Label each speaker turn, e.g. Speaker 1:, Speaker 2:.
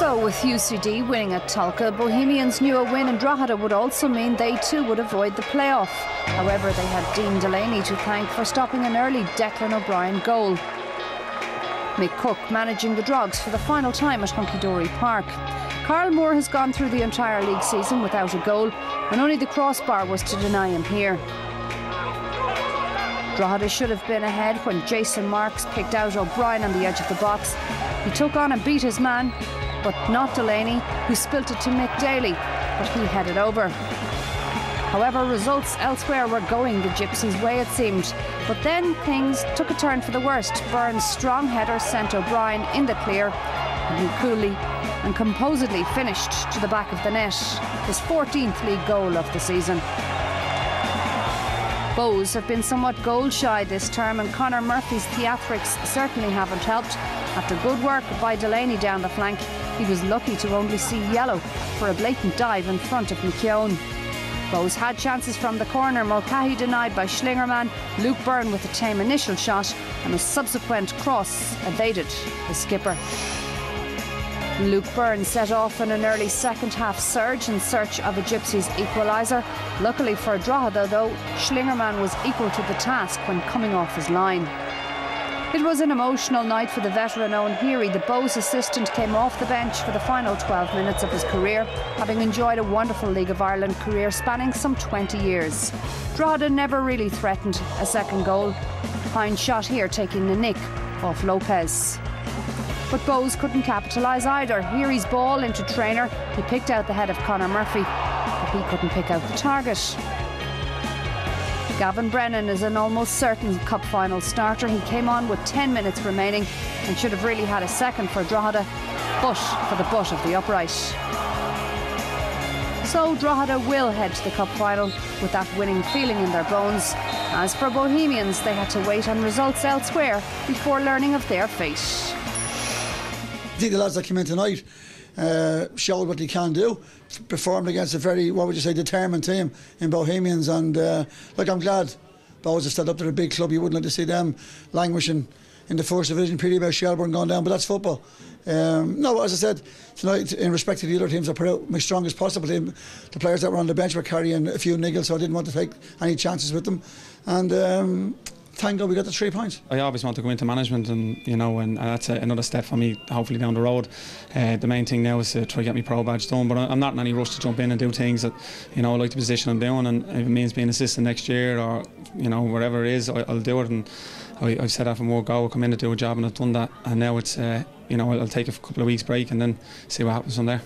Speaker 1: So, with UCD winning at Tulka, Bohemians knew a win in Drogheda would also mean they too would avoid the playoff. However, they had Dean Delaney to thank for stopping an early Declan O'Brien goal. Mick Cook managing the Drogs for the final time at Hunky-Dory Park. Carl Moore has gone through the entire league season without a goal, and only the crossbar was to deny him here. Drogheda should have been ahead when Jason Marks picked out O'Brien on the edge of the box. He took on and beat his man, but not Delaney, who spilt it to Mick Daly, but he headed over. However, results elsewhere were going the Gypsies' way, it seemed. But then things took a turn for the worst. Byrne's strong header sent O'Brien in the clear, and he coolly and composedly finished to the back of the net, his 14th league goal of the season. Bows have been somewhat goal-shy this term, and Conor Murphy's theatrics certainly haven't helped. After good work by Delaney down the flank, he was lucky to only see yellow for a blatant dive in front of McKeon. Bows had chances from the corner, Mulcahy denied by Schlingermann, Luke Byrne with a tame initial shot, and a subsequent cross evaded the skipper. Luke Byrne set off in an early second-half surge in search of a Gypsies equaliser. Luckily for Drogheda, though, Schlingermann was equal to the task when coming off his line. It was an emotional night for the veteran Owen Heary. The Bows assistant came off the bench for the final 12 minutes of his career, having enjoyed a wonderful League of Ireland career spanning some 20 years. Drogheda never really threatened a second goal. Hines shot here taking the nick off Lopes. But Bows couldn't capitalise either. Heary's ball into Traynor. He picked out the head of Conor Murphy, but he couldn't pick out the target. Gavin Brennan is an almost certain cup final starter. He came on with 10 minutes remaining and should have really had a second for Drogheda, but for the butt of the upright. So Drogheda will head to the cup final with that winning feeling in their bones. As for Bohemians, they had to wait on results elsewhere before learning of their fate.
Speaker 2: I think the lads that came in tonight showed what they can do, performed against a very, what would you say, determined team in Bohemians, and I'm glad Bows have stood up to a big club. You wouldn't like to see them languishing in the first division, pretty about Shelbourne going down, but that's football. No, as I said, tonight, in respect to the other teams, I put out my strongest possible team. The players that were on the bench were carrying a few niggles, so I didn't want to take any chances with them, and thank God we got the 3 points.
Speaker 3: I always want to go into management, and and that's another step for me, hopefully down the road. The main thing now is to try to get my pro badge done, but I'm not in any rush to jump in and do things that I like the position I'm doing, and if it means being assistant next year or wherever it is, I'll do it. And I've said that from more go, I'll come in to do a job, and I've done that, and now it's I'll take a couple of weeks break and then see what happens from there.